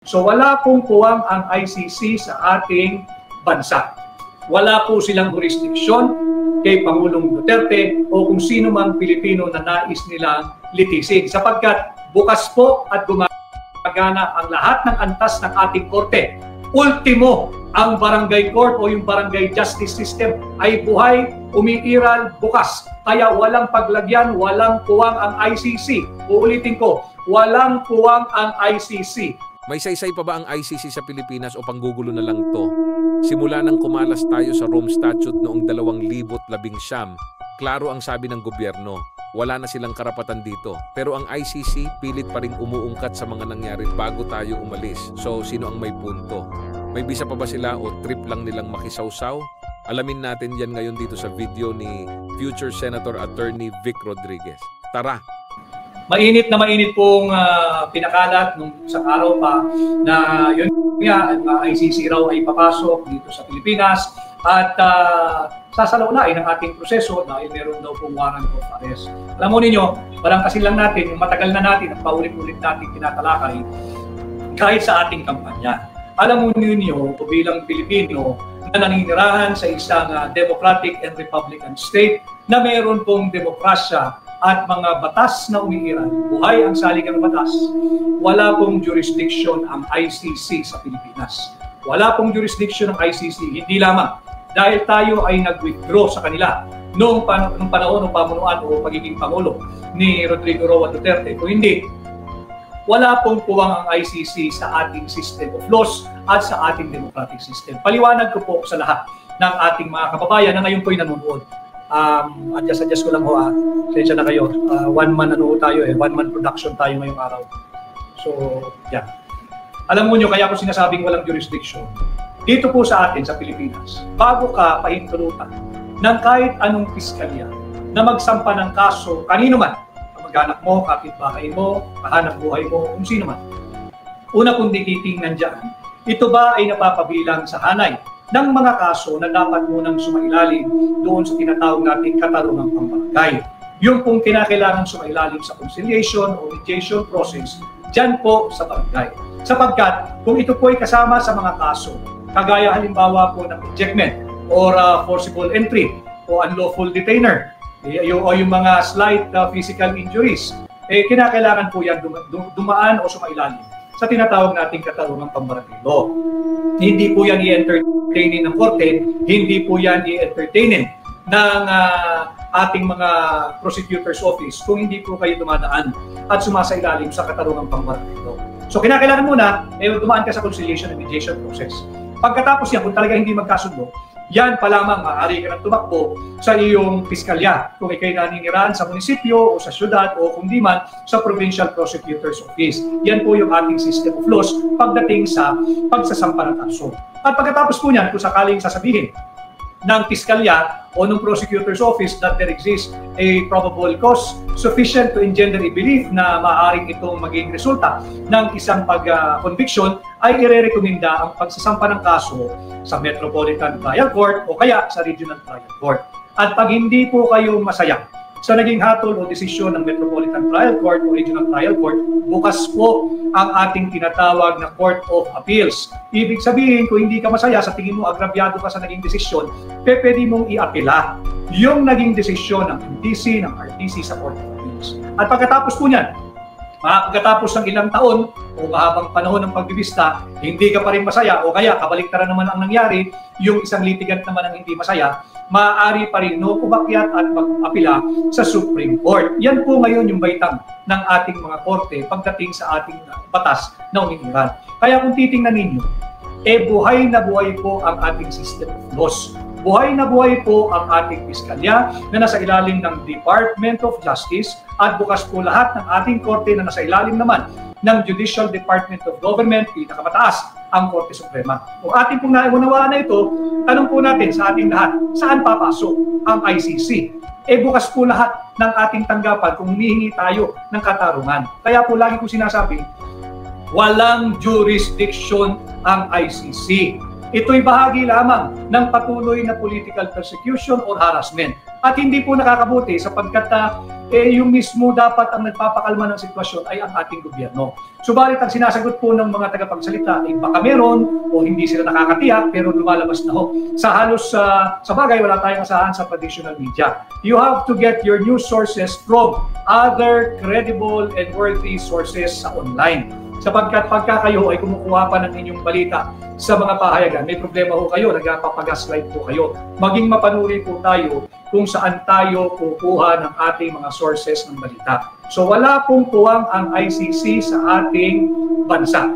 So wala pong puwang ang ICC sa ating bansa. Wala po silang jurisdiksyon kay Pangulong Duterte o kung sino mang Pilipino na nais nilang litisin. Sapagkat bukas po at gumagana ang lahat ng antas ng ating korte. Ultimo, ang barangay court o yung barangay justice system ay buhay, umiiral, bukas. Kaya walang paglagyan, walang puwang ang ICC. Uulitin ko, walang puwang ang ICC. May saysay pa ba ang ICC sa Pilipinas o panggugulo na lang to? Simula nang kumalas tayo sa Rome Statute noong 2019, klaro ang sabi ng gobyerno, wala na silang karapatan dito. Pero ang ICC pilit pa rin umuungkat sa mga nangyari bago tayo umalis. So, sino ang may punto? May bisa pa ba sila o trip lang nilang makisawsaw? Alamin natin yan ngayon dito sa video ni future Senator Attorney Vic Rodriguez. Tara! Mainit pong pinakalat nung isang araw pa na yun nga, ang ICC raw ay papasok dito sa Pilipinas at sasalaunain ang ating proseso dahil meron daw pong warrant of arrest. Alam mo ninyo, parang kasi lang natin, yung matagal na natin at paulit-ulit natin tinatalakay kahit sa ating kampanya. Alam mo ninyo, bilang Pilipino na naninirahan sa isang democratic and republican state na meron pong demokrasya at mga batas na umiiral, buhay ang saligang batas, wala pong jurisdiction ang ICC sa Pilipinas. Wala pong jurisdiction ang ICC, hindi lamang dahil tayo ay nag-withdraw sa kanila noong panahon ng pamunuan o pagiging Pangulo ni Rodrigo Roa Duterte. Kung hindi, wala pong puwang ang ICC sa ating system of laws at sa ating democratic system. Paliwanag ko po sa lahat ng ating mga kababayan na ngayon po'y nanonood. Adjust ko lang ho, sensya na kayo. One man tayo one man production tayo ngayong araw. So, yeah. Alam mo nyo, kaya ko sinasabing walang jurisdiction. Dito po sa atin, sa Pilipinas, bago ka pahintulutan ng kahit anong piskalya na magsampa ng kaso, kanino man, kamag-anak mo, kapitbahay mo, kahanap buhay mo, kung sino man. Una kung titingnan dyan, ito ba ay napapabilang sa hanay ng mga kaso na dapat munang sumailalim doon sa tinatawag nating katarungang pambarangay. Yung pong kinakailangan sumailalim sa conciliation o mediation process, dyan po sa barangay. Sapagkat kung ito po ay kasama sa mga kaso, kagaya halimbawa po ng ejectment or forcible entry o unlawful detainer, o yung mga slight physical injuries, kinakailangan po yan dumaan o sumailalim sa tinatawag nating katarungang pambarangay law. Hindi po yan i-entertainin ng korte, hindi po yan i-entertainin ng ating mga prosecutor's office kung hindi po kayo dumadaan at sumasailalim sa katarungang pambarangay law. So kinakailangan muna, dumaan ka sa conciliation and mediation process. Pagkatapos yan, kung talaga hindi magkasundo, yan pa lamang maaari ka nang tumakbo sa iyong piskalya kung ikay naninirahan sa munisipyo o sa syudad o kung di man sa provincial prosecutor's office. Yan po yung ating system of laws pagdating sa pagsasampa ng kaso. At pagkatapos po niyan, kung sakaling sasabihin ng piskalya o ng prosecutor's office that there exists a probable cause sufficient to engender a belief na maaaring itong maging resulta ng isang pag-conviction, ay irerekomenda ang pagsasampa ng kaso sa Metropolitan Trial Court o kaya sa Regional Trial Court. At pag hindi po kayo masaya sa naging hatol o desisyon ng Metropolitan Trial Court o Regional Trial Court, bukas po ang ating tinatawag na Court of Appeals. Ibig sabihin, kung hindi ka masaya, sa tingin mo agrabyado ka sa naging desisyon, pwede mong i-apela yung naging desisyon ng MTC, ng RTC sa Court of Appeals. At pagkatapos po niyan, pagkatapos ng ilang taon o mahabang panahon ng pagbibista, hindi ka pa rin masaya o kaya kabaliktaran naman ang nangyari, yung isang litigant naman ang hindi masaya, maaari pa rin umakyat at mag-apila sa Supreme Court. Yan po ngayon yung baitang ng ating mga korte pagdating sa ating batas na umiiral. Kaya kung titingnan ninyo, buhay na buhay po ang ating system of laws. Buhay na buhay po ang ating piskalya na nasa ilalim ng Department of Justice at bukas po lahat ng ating korte na nasa ilalim naman ng Judicial Department of Government, pinakamataas ang Korte Suprema. Kung ating pong naunawaan na ito, tanong po natin sa ating lahat, saan papasok ang ICC? Bukas po lahat ng ating tanggapan kung humihingi tayo ng katarungan. Kaya po lagi ko sinasabi, walang jurisdiction ang ICC. Ito'y bahagi lamang ng patuloy na political persecution or harassment. At hindi po nakakabuti sapagkat yung mismo dapat ang nagpapakalma ng sitwasyon ay ang ating gobyerno. Subalit ang sinasagot po ng mga tagapagsalita ay baka meron o hindi sila nakakatiyak pero lumalabas na ho. Sa halos sa bagay wala tayong asahan sa traditional media. You have to get your news sources from other credible and worthy sources sa online. Sapagkat pagka kayo ay kumukuha pa ng inyong balita sa mga pahayagan, may problema ho kayo, nagpapagaslight po kayo. Maging mapanuri po tayo kung saan tayo kukuha ng ating mga sources ng balita. So wala pong puwang ang ICC sa ating bansa.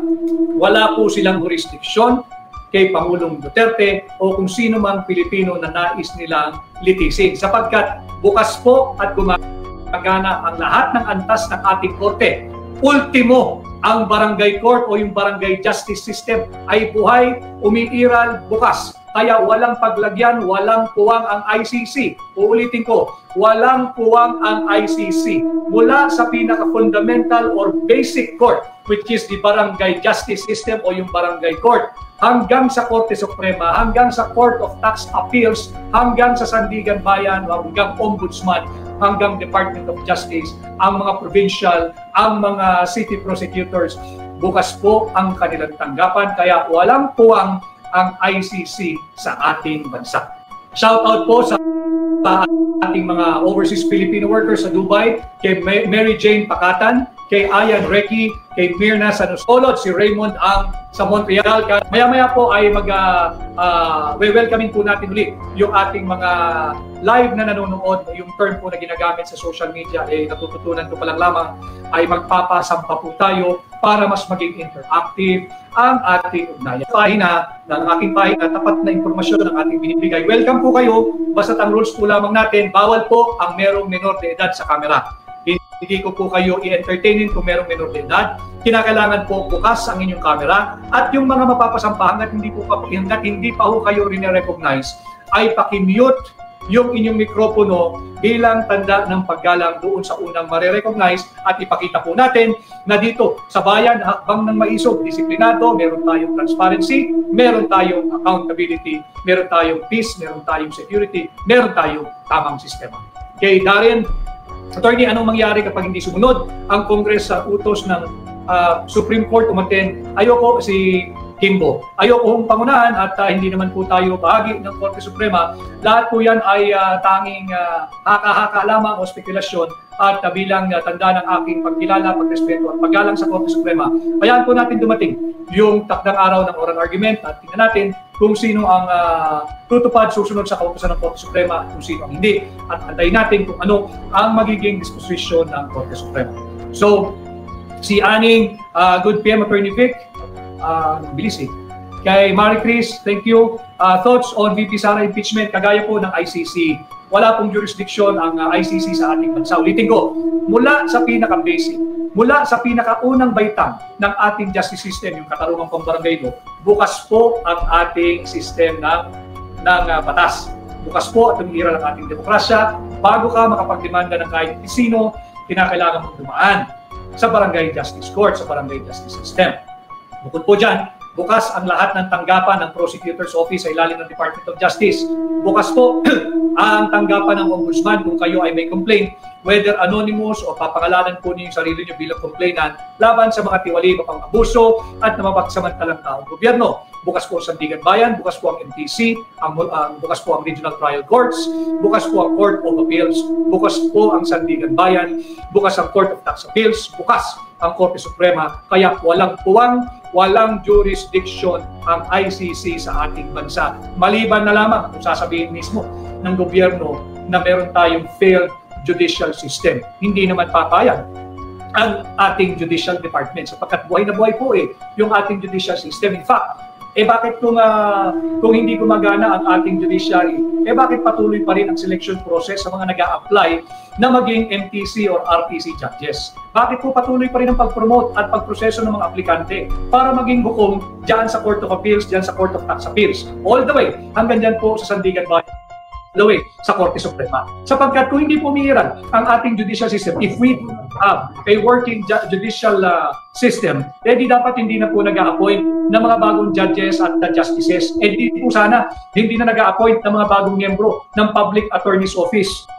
Wala po silang jurisdiksyon kay Pangulong Duterte o kung sino mang Pilipino na nais nilang litisin. Sapagkat bukas po at gumagana ang lahat ng antas ng ating korte. Ultimo, ang barangay court o yung barangay justice system ay buhay, umiiral, bukas. Kaya walang paglagyan, walang puwang ang ICC. Uulitin ko, walang puwang ang ICC. Mula sa pinaka-fundamental or basic court, which is the barangay justice system o yung barangay court, hanggang sa Korte Suprema, hanggang sa Court of Tax Appeals, hanggang sa Sandigan Bayan, hanggang Ombudsman, hanggang Department of Justice, ang mga provincial, ang mga city prosecutors, bukas po ang kanilang tanggapan. Kaya walang puwang ang ICC sa ating bansa. Shout out po sa ating mga overseas Filipino workers sa Dubai, kay Mary Jane Pakatan, kay Ayan Reki, kay Mirna Sanusolot, si Raymond Ang sa Montreal. Maya-maya po ay welcoming po natin ulit yung ating mga live na nanonood. Yung term po na ginagamit sa social media ay natututunan ko pa lang lamang ay magpapasampa po tayo para mas maging interactive ang ating ugnayan. Pahina ng aking pahina, tapat na impormasyon ng ating binibigay. Welcome po kayo, basta ang rules po lamang natin, bawal po ang merong menor de edad sa camera. Hindi ko po kayo i-entertainin kung merong menor de edad. Kinakailangan po bukas ang inyong camera at yung mga mapapasampahan at hindi pa ho kayo rin-recognize ay paki-mute yung inyong mikropono bilang tanda ng paggalang doon sa unang mare-recognize at ipakita po natin na dito sa bayan, hakbang ng maisog, disiplinado, meron tayong transparency, meron tayong accountability, meron tayong peace, meron tayong security, meron tayong tamang sistema. Kay Darren, Attorney, anong mangyari kapag hindi sumunod ang Congress sa utos ng Supreme Court umaten? Ayoko si Kimbo. Ayoko hong pangunahan at hindi naman po tayo bahagi ng Korte Suprema. Lahat po yan ay tanging haka-haka lamang o spekulasyon at bilang tanda ng aking pagkilala, pagrespeto at paggalang sa Korte Suprema. Hayaan po natin dumating yung takdang araw ng oral argument at tingnan natin kung sino ang tutupad susunod sa kautusan ng Korte Suprema at kung sino ang hindi. At antayin natin kung ano ang magiging disposisyon ng Korte Suprema. So, si Aning, good PM, Attorney Vic, bilis eh. Kay Marie Chris, thank you. Thoughts on VP Sara impeachment, kagaya po ng ICC. Wala pong jurisdiction ang ICC sa ating bansa. Ulitin ko, mula sa pinaka-basic, mula sa pinakaunang baitang ng ating justice system, yung katarungang pambarangay, bukas po ang ating system ng batas. Bukas po at umiiral ang ating demokrasya. Bago ka makapagdemanda ng kahit sino, kinakailangan mong dumaan sa barangay justice court, sa barangay justice system. Bukod po dyan, bukas ang lahat ng tanggapan ng Prosecutor's Office sa ilalim ng Department of Justice. Bukas po ang tanggapan ng Ombudsman kung kayo ay may complaint, whether anonymous o papangalanan po niyo yung sarili niyo bilang complainant laban sa mga tiwali mapang abuso at namapagsamantalang taong gobyerno. Bukas po ang Sandigan Bayan, bukas po ang MTC, bukas po ang Regional Trial Courts, bukas po ang Court of Appeals, bukas po ang Sandigan Bayan, bukas ang Court of Tax Appeals, bukas ang Korte Suprema. Kaya walang puwang, walang jurisdiction ang ICC sa ating bansa. Maliban na lamang kung sasabihin mismo ng gobyerno na meron tayong failed judicial system. Hindi naman papayag ang ating judicial department sapagkat buhay na buhay po yung ating judicial system. In fact, bakit kung hindi gumagana ang ating judiciary, bakit patuloy pa rin ang selection process sa mga nag-a-apply na maging MTC or RTC judges? Bakit po patuloy pa rin ang pag-promote at pagproseso ng mga aplikante para maging hukom dyan sa Court of Appeals, dyan sa Court of Tax Appeals, all the way hanggang dyan po sa Sandigan Bayan, the way sa Korte Suprema. Sapagkat kung hindi pumiiral ang ating judicial system, if we have a working judicial system, di dapat hindi na po nag-a-appoint ng mga bagong judges at justices. Di po sana hindi na nag-a-appoint ng mga bagong miyembro ng Public Attorney's Office